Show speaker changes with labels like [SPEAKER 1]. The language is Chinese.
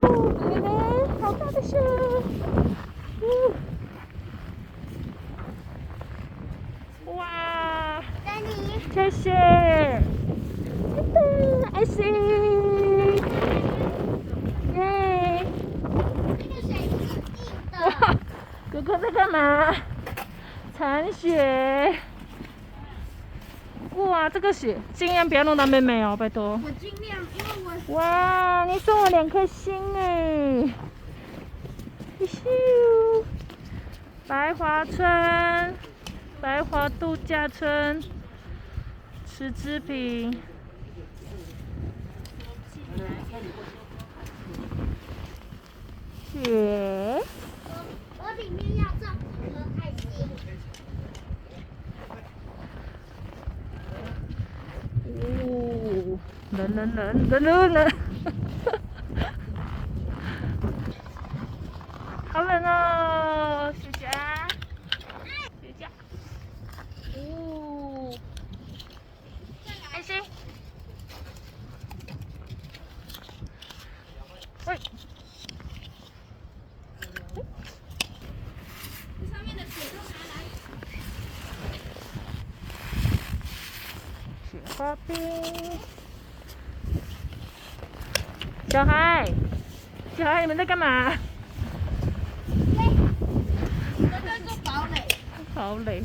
[SPEAKER 1] 好大的雪！哇！谢谢，爱心，耶！哇，哥哥在干嘛？铲雪。哇，这个雪尽量不要弄到妹妹哦，拜托。
[SPEAKER 2] 我尽量，因为我。
[SPEAKER 1] 哇，你送我2颗星哎！咻！白华村，白华度假村，吃织品。雪。
[SPEAKER 2] 我里面要种2颗爱心。
[SPEAKER 1] 哦，冷！好冷哦，雪茄，雪茄。哦，爱心。喂。
[SPEAKER 2] 上面的水都拿来。
[SPEAKER 1] 雪花冰。小孩，你们在干嘛？
[SPEAKER 2] 我在做堡垒。
[SPEAKER 1] 堡垒。